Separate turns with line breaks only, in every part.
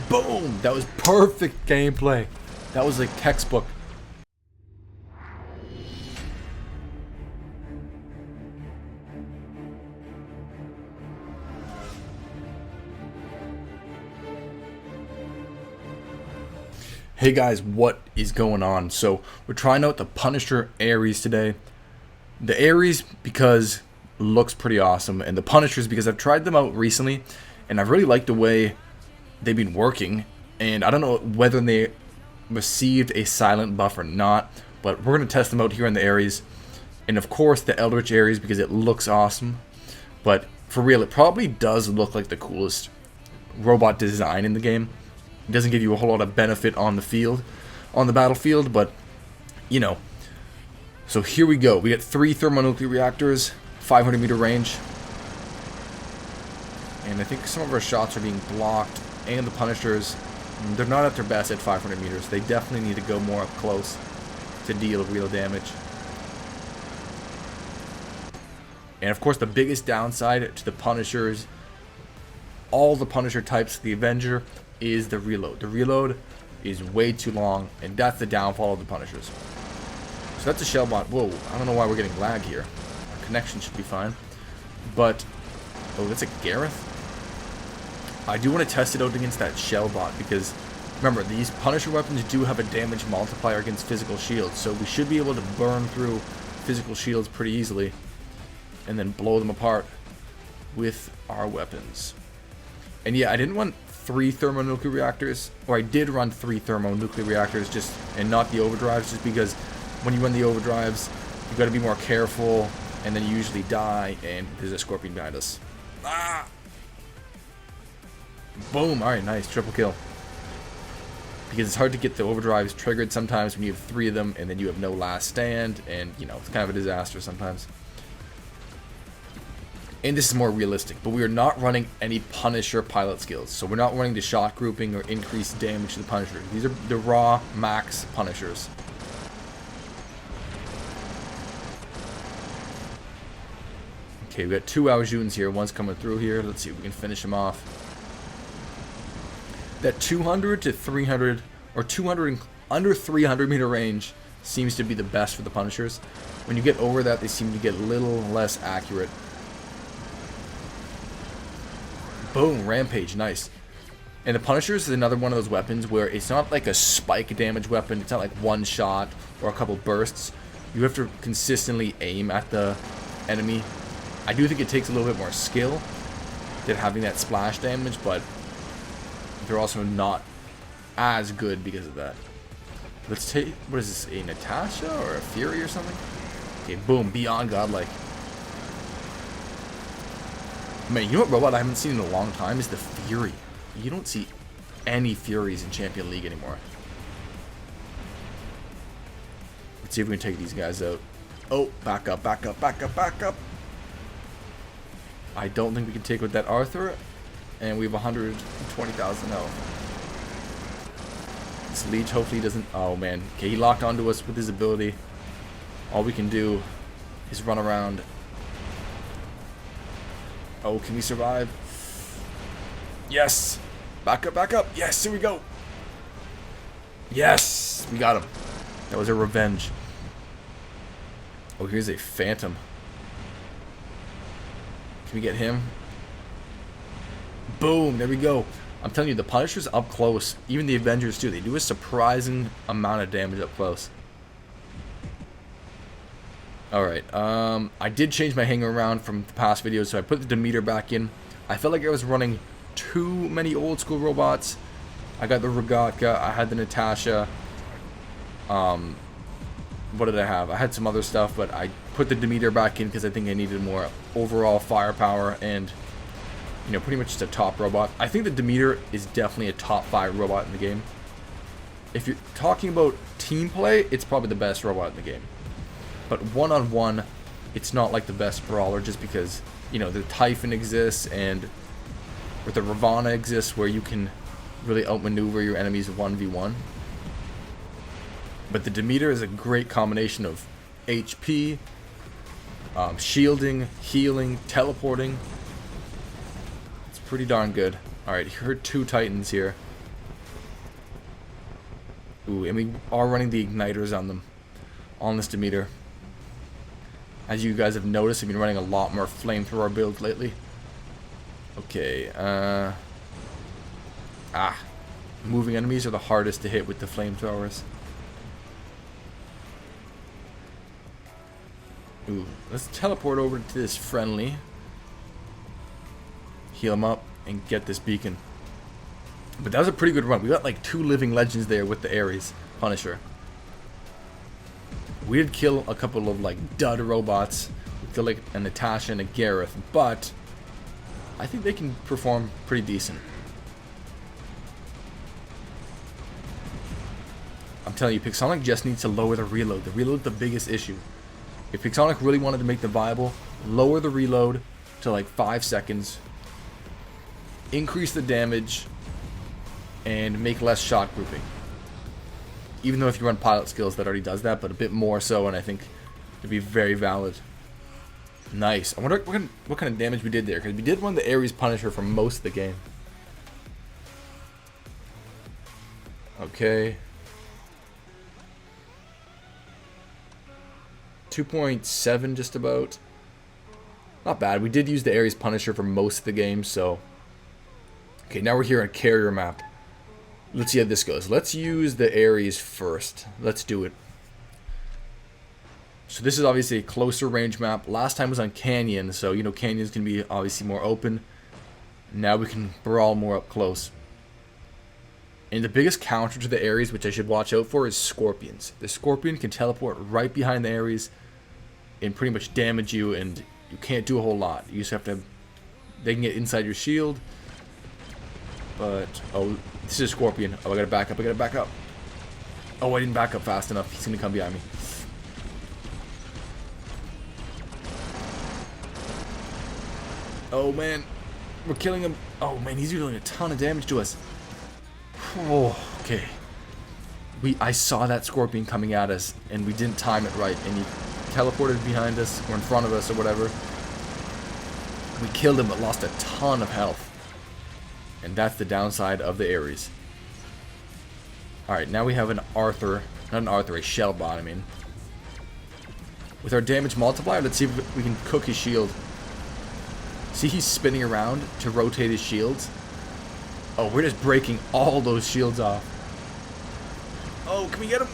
Boom! That was perfect gameplay. That was like textbook. Hey guys, what is going on? So we're trying out the Punisher Ares today. The Ares because it looks pretty awesome, and the Punishers because I've tried them out recently and I've really liked the way they've been working. And I don't know whether they received a silent buff or not, but we're going to test them out here in the Ares. And of course the Eldritch Ares because it looks awesome. But for real, it probably does look like the coolest robot design in the game. It doesn't give you a whole lot of benefit on the battlefield, but you know. So here we go. We got 3 thermonuclear reactors, 500 meter range, and I think some of our shots are being blocked. And the Punishers, they're not at their best at 500 meters. They definitely need to go more up close to deal real damage. And of course, the biggest downside to the Punishers, all the Punisher types, the Avenger, is the reload. The reload is way too long, and that's the downfall of the Punishers. So that's a shell bot. Whoa, I don't know why we're getting lag here. Our connection should be fine. But, oh, that's a Gareth? I do want to test it out against that shell bot because, remember, these Punisher weapons do have a damage multiplier against physical shields, so we should be able to burn through physical shields pretty easily and then blow them apart with our weapons. And yeah, I didn't want 3 thermonuclear reactors, or I did run 3 thermonuclear reactors and not the overdrives, just because when you run the overdrives, you got to be more careful, and then you usually die, and there's a scorpion behind us. Ah! Boom! Alright, nice. Triple kill. Because it's hard to get the overdrives triggered sometimes when you have 3 of them, and then you have no last stand, and, you know, it's kind of a disaster sometimes. And this is more realistic, but we are not running any Punisher pilot skills. So we're not running the shot grouping or increased damage to the Punisher. These are the raw max Punishers. Okay, we got 2 Aojuns here. One's coming through here. Let's see if we can finish him off. That 200 to 300, or 200 and under 300 meter range seems to be the best for the Punishers. When you get over that, they seem to get a little less accurate. Boom, Rampage, nice. And the Punishers is another one of those weapons where it's not like a spike damage weapon. It's not like one shot or a couple bursts. You have to consistently aim at the enemy. I do think it takes a little bit more skill than having that splash damage, but they're also not as good because of that. Let's take, what is this, a Natasha or a Fury or something? Okay, boom, beyond godlike. Man, you know what robot I haven't seen in a long time is the Fury. You don't see any Furies in Champion League anymore. Let's see if we can take these guys out. Oh, back up, back up, back up, back up. I don't think we can take with that Arthur. And we have 120,000 health. This Leech hopefully doesn't... Oh, man. Okay, he locked onto us with his ability. All we can do is run around. Oh, can we survive? Yes! Back up, back up! Yes, here we go! Yes! We got him. That was a revenge. Oh, here's a Phantom. Can we get him? Boom! There we go. I'm telling you, the Punishers up close, even the Avengers too, they do a surprising amount of damage up close. Alright, I did change my hanger around from the past videos, so I put the Demeter back in. I felt like I was running too many old school robots. I got the Rogatka, I had the Natasha. What did I have? I had some other stuff, but I put the Demeter back in because I think I needed more overall firepower and, you know, pretty much just a top robot. I think the Demeter is definitely a top 5 robot in the game. If you're talking about team play, it's probably the best robot in the game. But one-on-one, it's not like the best brawler just because, you know, the Typhon exists and or the Ravana exists where you can really outmaneuver your enemies 1v1. But the Demeter is a great combination of HP, shielding, healing, teleporting. It's pretty darn good. Alright, here are 2 Titans here. Ooh, and we are running the igniters on them, on this Demeter. As you guys have noticed, I've been running a lot more flamethrower builds lately. Okay, moving enemies are the hardest to hit with the flamethrowers. Ooh, let's teleport over to this friendly. Heal him up and get this beacon. But that was a pretty good run. We got like 2 living legends there with the Ares Punisher. We did kill a couple of like dud robots. We killed like a Natasha and a Gareth, but I think they can perform pretty decent. I'm telling you, Pixonic just needs to lower the reload. The reload is the biggest issue. If Pixonic really wanted to make them viable, lower the reload to like 5 seconds, increase the damage, and make less shot grouping. Even though if you run pilot skills, that already does that, but a bit more so, and I think it'd be very valid. Nice. I wonder what kind of damage we did there, because we did run the Ares Punisher for most of the game. Okay. 2.7 just about. Not bad. We did use the Ares Punisher for most of the game, so... Okay, now we're here on Carrier Map. Let's see how this goes. Let's use the Ares first. Let's do it. So this is obviously a closer range map. Last time was on Canyon, so you know Canyon's can be obviously more open. Now we can brawl more up close. And the biggest counter to the Ares, which I should watch out for, is Scorpions. The Scorpion can teleport right behind the Ares and pretty much damage you, and you can't do a whole lot. You just have to... They can get inside your shield. But... Oh, this is a Scorpion. Oh, I gotta back up. I gotta back up. Oh, I didn't back up fast enough. He's gonna come behind me. Oh, man. We're killing him. Oh, man. He's doing a ton of damage to us. Oh, okay. I saw that Scorpion coming at us, and we didn't time it right, and he teleported behind us, or in front of us, or whatever. We killed him, but lost a ton of health. And that's the downside of the Ares. Alright, now we have an Arthur. Not an Arthur, a Shellbot, I mean. With our damage multiplier, let's see if we can cook his shield. See, he's spinning around to rotate his shields. Oh, we're just breaking all those shields off. Oh, can we get him?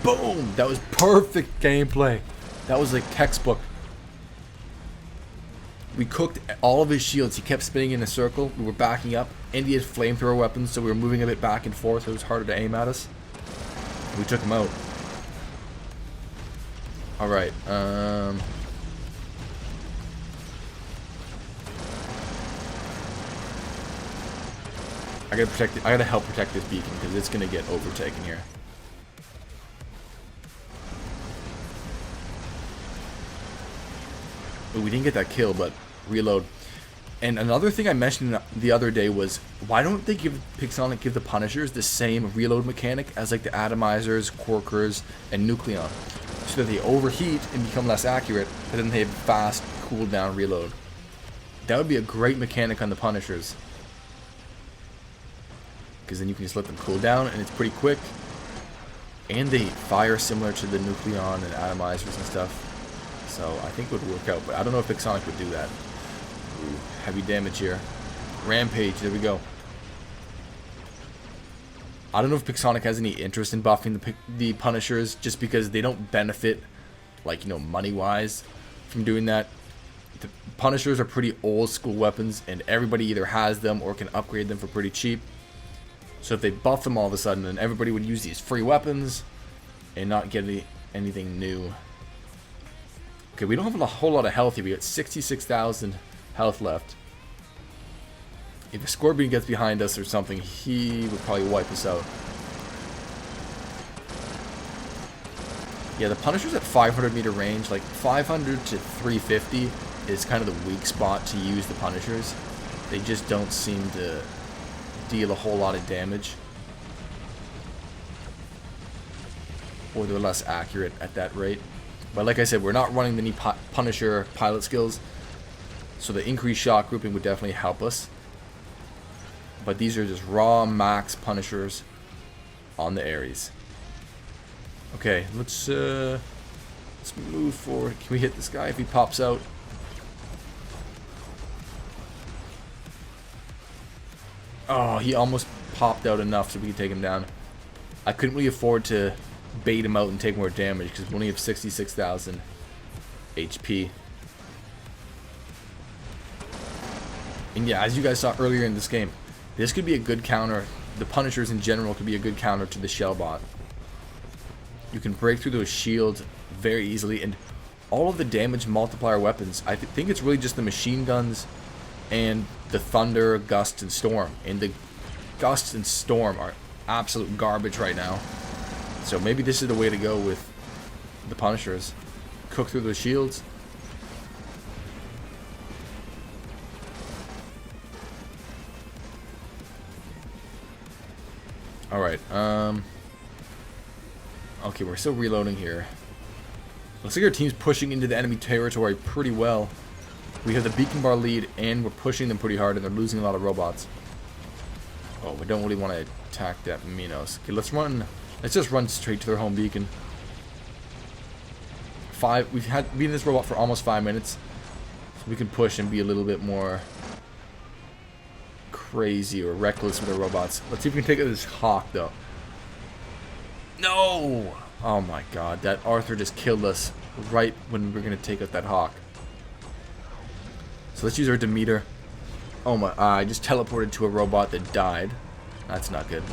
Boom! That was perfect gameplay. That was like textbook. We cooked all of his shields. He kept spinning in a circle. We were backing up. And he had flamethrower weapons, so we were moving a bit back and forth. So it was harder to aim at us. We took him out. Alright, I gotta protect it. I gotta help protect this beacon because it's gonna get overtaken here. Ooh, we didn't get that kill, but reload. And another thing I mentioned the other day was, why don't they give the Punishers the same reload mechanic as like the Atomizers, Corkers, and Nucleon, so that they overheat and become less accurate, but then they have fast cooldown reload. That would be a great mechanic on the Punishers, because then you can just let them cool down and it's pretty quick, and they fire similar to the Nucleon and Atomizers and stuff. So I think it would work out, but I don't know if Pixonic would do that. Ooh, heavy damage here. Rampage, there we go. I don't know if Pixonic has any interest in buffing the Punishers, just because they don't benefit, like, you know, money-wise from doing that. The Punishers are pretty old school weapons, and everybody either has them or can upgrade them for pretty cheap. So if they buff them all of a sudden, then everybody would use these free weapons and not get anything new. Okay, we don't have a whole lot of health here. We got 66,000 health left. If a Scorpion gets behind us or something, he would probably wipe us out. Yeah, the Punisher's at 500 meter range. Like 500 to 350 is kind of the weak spot to use the Punishers. They just don't seem to deal a whole lot of damage. Or they're less accurate at that rate. But like I said, we're not running the new Punisher pilot skills, so the increased shot grouping would definitely help us. But these are just raw max Punishers. on the Ares. Okay, let's move forward. Can we hit this guy if he pops out? Oh, he almost popped out enough so we could take him down. I couldn't really afford to bait him out and take more damage because we only have 66,000 HP. And yeah, as you guys saw earlier in this game, this could be a good counter. The Punishers in general could be a good counter to the Shellbot. You can break through those shields very easily, and all of the damage multiplier weapons, I think it's really just the machine guns and the Thunder, Gust, and Storm. And the Gust and Storm are absolute garbage right now. So maybe this is the way to go with the Punishers. Cook through those shields. Alright, okay, we're still reloading here. Looks like our team's pushing into the enemy territory pretty well. We have the beacon bar lead, and we're pushing them pretty hard, and they're losing a lot of robots. Oh, we don't really want to attack that Minos. Okay, let's just run straight to their home beacon. We've been in this robot for almost 5 minutes. So we can push and be a little bit more crazy or reckless with our robots. Let's see if we can take out this Hawk, though. No! Oh my god, that Arthur just killed us right when we were going to take out that Hawk. So let's use our Demeter. Oh my, I just teleported to a robot that died. That's not good.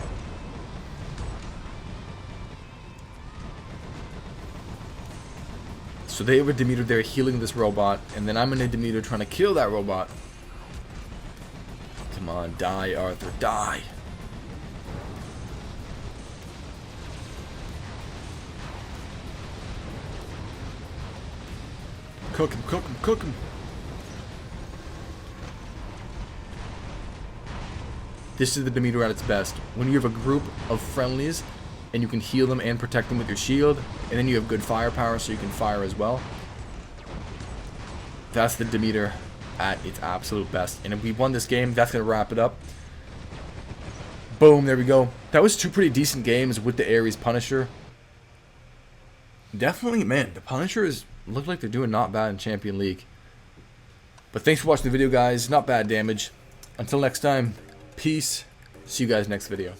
So they have a Demeter there healing this robot, and then I'm in a Demeter trying to kill that robot. Come on, die, Arthur, die. Cook him, cook him, cook him. This is the Demeter at its best. When you have a group of friendlies and you can heal them and protect them with your shield, and then you have good firepower so you can fire as well. That's the Demeter at its absolute best. And if we won this game, that's going to wrap it up. Boom, there we go. That was two pretty decent games with the Ares Punisher. Definitely, man, the Punishers look like they're doing not bad in Champion League. But thanks for watching the video, guys. Not bad damage. Until next time, peace. See you guys next video.